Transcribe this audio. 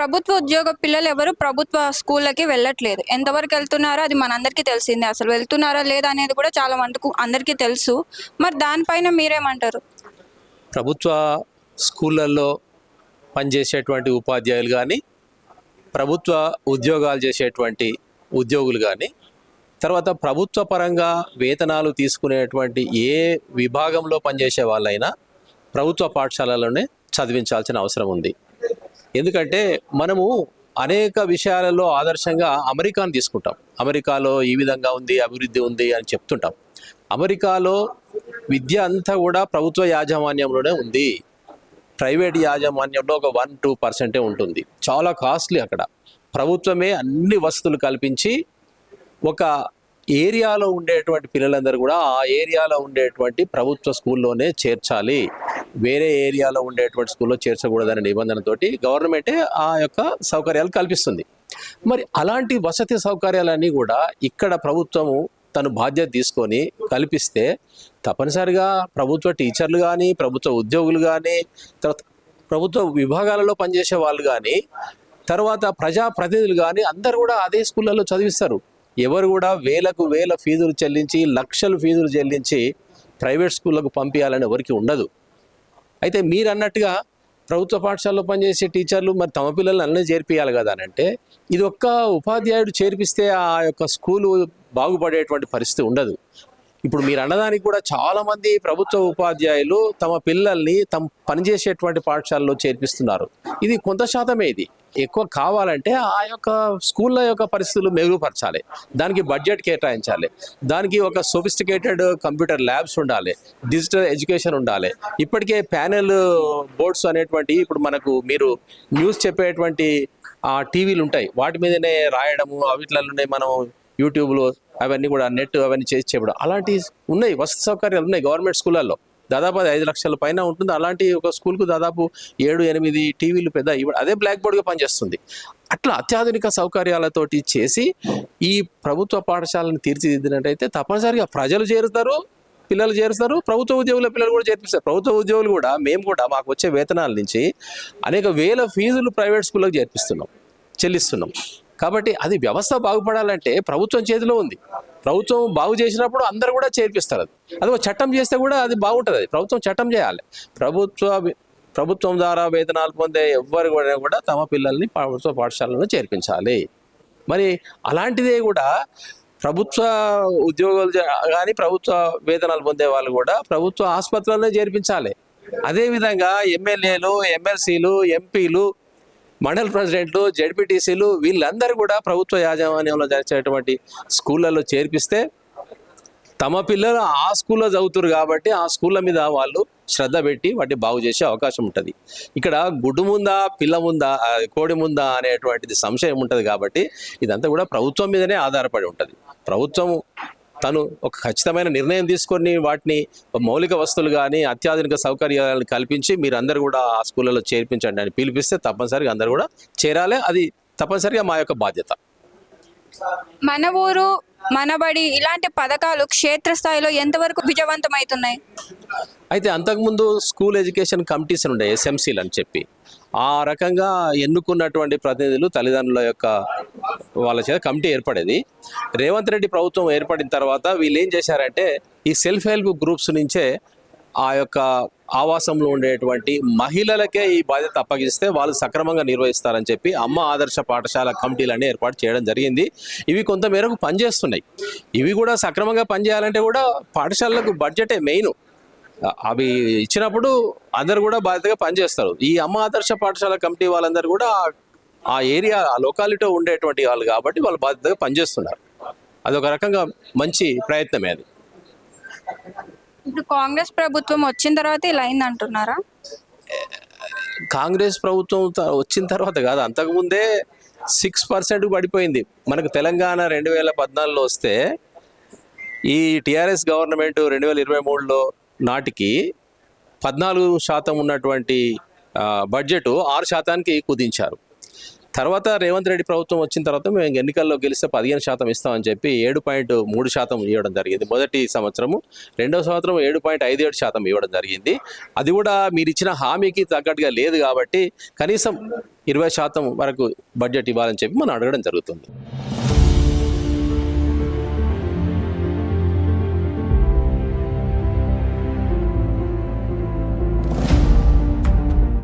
ప్రభుత్వ ఉద్యోగ పిల్లలు ఎవరు ప్రభుత్వ స్కూళ్ళకి వెళ్ళట్లేదు. ఎంతవరకు వెళ్తున్నారో అది మనందరికీ తెలిసిందే. అసలు వెళ్తున్నారా లేదా అనేది కూడా చాలా మటుకు అందరికీ తెలుసు. మరి దానిపైన మీరేమంటారు? ప్రభుత్వ స్కూళ్ళల్లో పనిచేసేటువంటి ఉపాధ్యాయులు కానీ, ప్రభుత్వ ఉద్యోగాలు చేసేటువంటి ఉద్యోగులు కానీ, తర్వాత ప్రభుత్వ పరంగా వేతనాలు తీసుకునేటువంటి ఏ విభాగంలో పనిచేసే వాళ్ళైనా ప్రభుత్వ పాఠశాలలోనే చదివించాల్సిన అవసరం ఉంది. ఎందుకంటే మనము అనేక విషయాలలో ఆదర్శంగా అమెరికాను తీసుకుంటాం. అమెరికాలో ఈ విధంగా ఉంది, అభివృద్ధి ఉంది అని చెప్తుంటాం. అమెరికాలో విద్య అంతా కూడా ప్రభుత్వ యాజమాన్యంలోనే ఉంది. ప్రైవేట్ యాజమాన్యంలో ఒక 1-2% ఉంటుంది. చాలా కాస్ట్లీ అక్కడ. ప్రభుత్వమే అన్ని వసతులు కల్పించి ఒక ఏరియాలో ఉండేటువంటి పిల్లలందరూ కూడా ఆ ఏరియాలో ఉండేటువంటి ప్రభుత్వ స్కూల్లోనే చేర్చాలి, వేరే ఏరియాలో ఉండేటువంటి స్కూల్లో చేర్చకూడదనే నిబంధనతోటి గవర్నమెంటే ఆ యొక్క సౌకర్యాలు కల్పిస్తుంది. మరి అలాంటి వసతి సౌకర్యాలన్నీ కూడా ఇక్కడ ప్రభుత్వము తను బాధ్యత తీసుకొని కల్పిస్తే తప్పనిసరిగా ప్రభుత్వ టీచర్లు కానీ, ప్రభుత్వ ఉద్యోగులు కానీ, తర్వాత ప్రభుత్వ విభాగాలలో పనిచేసే వాళ్ళు కానీ, తర్వాత ప్రజాప్రతినిధులు కానీ అందరూ కూడా అదే స్కూళ్ళలో చదివిస్తారు. ఎవరు కూడా వేలకు వేల ఫీజులు చెల్లించి, లక్షలు ఫీజులు చెల్లించి ప్రైవేట్ స్కూళ్ళకు పంపించాలని ఎవరికి ఉండదు. అయితే మీరు అన్నట్టుగా ప్రభుత్వ పాఠశాలలో పనిచేసే టీచర్లు మరి తమ పిల్లల్ని అన్నీ చేర్పియాలి కదా అని అంటే, ఇది ఒక్క ఉపాధ్యాయుడు చేర్పిస్తే ఆ యొక్క స్కూలు బాగుపడేటువంటి పరిస్థితి ఉండదు. ఇప్పుడు మీరు అన్నదానికి కూడా చాలామంది ప్రభుత్వ ఉపాధ్యాయులు తమ పిల్లల్ని తమ పనిచేసేటువంటి పాఠశాలలో చేర్పిస్తున్నారు. ఇది కొంత శాతమే. ఇది ఎక్కువ కావాలంటే ఆ యొక్క స్కూళ్ళ యొక్క పరిస్థితులు మెరుగుపరచాలి, దానికి బడ్జెట్ కేటాయించాలి, దానికి ఒక సోఫిస్టికేటెడ్ కంప్యూటర్ ల్యాబ్స్ ఉండాలి, డిజిటల్ ఎడ్యుకేషన్ ఉండాలి. ఇప్పటికే ప్యానెల్ బోర్డ్స్ అనేటువంటి ఇప్పుడు మనకు మీరు న్యూస్ చెప్పేటువంటి టీవీలు ఉంటాయి, వాటి మీదనే రాయడము, వీటిలోనే మనం యూట్యూబ్లో అవన్నీ కూడా నెట్ అవన్నీ చేసి చెప్పడం అలాంటి ఉన్నాయి. వసతి సౌకర్యాలు ఉన్నాయి గవర్నమెంట్ స్కూళ్ళల్లో. దాదాపు 5 లక్షల పైన ఉంటుంది. అలాంటి ఒక స్కూల్కు దాదాపు 7-8 టీవీలు పెద్ద అదే బ్లాక్ బోర్డ్గా పనిచేస్తుంది. అట్లా అత్యాధునిక సౌకర్యాలతోటి చేసి ఈ ప్రభుత్వ పాఠశాలను తీర్చిదిద్దినట్టయితే తప్పనిసరిగా ప్రజలు చేరుతారు, పిల్లలు చేరుస్తారు, ప్రభుత్వ ఉద్యోగుల పిల్లలు కూడా చేర్పిస్తారు. ప్రభుత్వ ఉద్యోగులు కూడా మేము కూడా మాకు వచ్చే వేతనాల నుంచి అనేక వేల ఫీజులు ప్రైవేట్ స్కూళ్ళకి చెల్లిస్తున్నాం. కాబట్టి అది వ్యవస్థ బాగుపడాలంటే ప్రభుత్వం చేతిలో ఉంది. ప్రభుత్వం బాగు చేసినప్పుడు అందరూ కూడా చేర్పిస్తారు. అది ఒక చట్టం చేస్తే కూడా అది బాగుంటుంది. అది ప్రభుత్వం చట్టం చేయాలి. ప్రభుత్వం ద్వారా వేతనాలు పొందే ఎవ్వరు కూడా తమ పిల్లల్ని ప్రభుత్వ పాఠశాలలో చేర్పించాలి. మరి అలాంటిదే కూడా ప్రభుత్వ ఉద్యోగులు కానీ, ప్రభుత్వ వేతనాలు పొందే వాళ్ళు కూడా ప్రభుత్వ ఆసుపత్రులనే చేర్పించాలి. అదేవిధంగా ఎమ్మెల్యేలు, ఎమ్మెల్సీలు, ఎంపీలు, మండల ప్రెసిడెంట్లు, జెడ్పీటీసీలు వీళ్ళందరూ కూడా ప్రభుత్వ యాజమాన్యంలో జరిచేటువంటి స్కూళ్ళలో చేర్పిస్తే తమ పిల్లలు ఆ స్కూల్లో చదువుతారు కాబట్టి ఆ స్కూళ్ళ మీద వాళ్ళు శ్రద్ధ పెట్టి వాటిని బాగు చేసే అవకాశం ఉంటుంది. ఇక్కడ గుడ్డు ముందా పిల్ల ముందా కోడి ముందా అనేటువంటిది సంశయం ఉంటుంది. కాబట్టి ఇదంతా కూడా ప్రభుత్వం మీదనే ఆధారపడి ఉంటుంది. ప్రభుత్వం తను ఒక ఖచ్చితమైన నిర్ణయం తీసుకొని వాటిని మౌలిక వస్తువులు కానీ, అత్యాధునిక సౌకర్యాలను కల్పించి మీరందరూ కూడా ఆ స్కూళ్ళలో చేర్పించండి అని పిలిపిస్తే తప్పనిసరిగా అందరూ కూడా చేరాలి. అది తప్పనిసరిగా మా యొక్క బాధ్యత. మన ఊరు మనబడి ఇలాంటి పథకాలు క్షేత్రస్థాయిలో ఎంతవరకు విజయవంతమవుతున్నాయి? అయితే అంతకుముందు స్కూల్ ఎడ్యుకేషన్ కమిటీస్ ఉండే, ఎస్ఎంసీలు అని చెప్పి ఆ రకంగా ఎన్నుకున్నటువంటి ప్రతినిధులు తల్లిదండ్రుల యొక్క వాళ్ళ చేత కమిటీ ఏర్పడేది. రేవంత్ రెడ్డి ప్రభుత్వం ఏర్పడిన తర్వాత వీళ్ళు ఏం చేశారంటే ఈ సెల్ఫ్ హెల్ప్ గ్రూప్స్ నుంచే ఆ యొక్క ఆవాసంలో ఉండేటువంటి మహిళలకే ఈ బాధ్యత అప్పగిస్తే వాళ్ళు సక్రమంగా నిర్వహిస్తారని చెప్పి అమ్మ ఆదర్శ పాఠశాల కమిటీలన్నీ ఏర్పాటు చేయడం జరిగింది. ఇవి కొంత మేరకు పనిచేస్తున్నాయి. ఇవి కూడా సక్రమంగా పనిచేయాలంటే కూడా పాఠశాలలకు బడ్జెటే మెయిన్. అవి ఇచ్చినప్పుడు అందరు కూడా బాధ్యతగా పనిచేస్తారు. ఈ అమ్మ ఆదర్శ పాఠశాల కమిటీ వాళ్ళందరూ కూడా ఆ ఏరియా, ఆ లొకాలిటీలో ఉండేటువంటి వాళ్ళు కాబట్టి వాళ్ళు బాధ్యతగా పనిచేస్తున్నారు. అదొక రకంగా మంచి ప్రయత్నమే అది. ఇప్పుడు కాంగ్రెస్ ప్రభుత్వం వచ్చిన తర్వాత ఇలా అయింది అంటున్నారా? కాంగ్రెస్ ప్రభుత్వం వచ్చిన తర్వాత కాదు, అంతకుముందే 6% పడిపోయింది. మనకు తెలంగాణ 2014లో వస్తే ఈ టీఆర్ఎస్ గవర్నమెంట్ 2023లో నాటికి 14% ఉన్నటువంటి బడ్జెట్ 6%కి కుదించారు. తర్వాత రేవంత్ రెడ్డి ప్రభుత్వం వచ్చిన తర్వాత మేము ఎన్నికల్లో గెలిస్తే 15% ఇస్తామని చెప్పి 7.3% ఇవ్వడం జరిగింది మొదటి సంవత్సరము. రెండో సంవత్సరం 7.57% ఇవ్వడం జరిగింది. అది కూడా మీరు ఇచ్చిన హామీకి తగ్గట్టుగా లేదు కాబట్టి కనీసం 20% వరకు బడ్జెట్ ఇవ్వాలని చెప్పి మనం అడగడం జరుగుతుంది.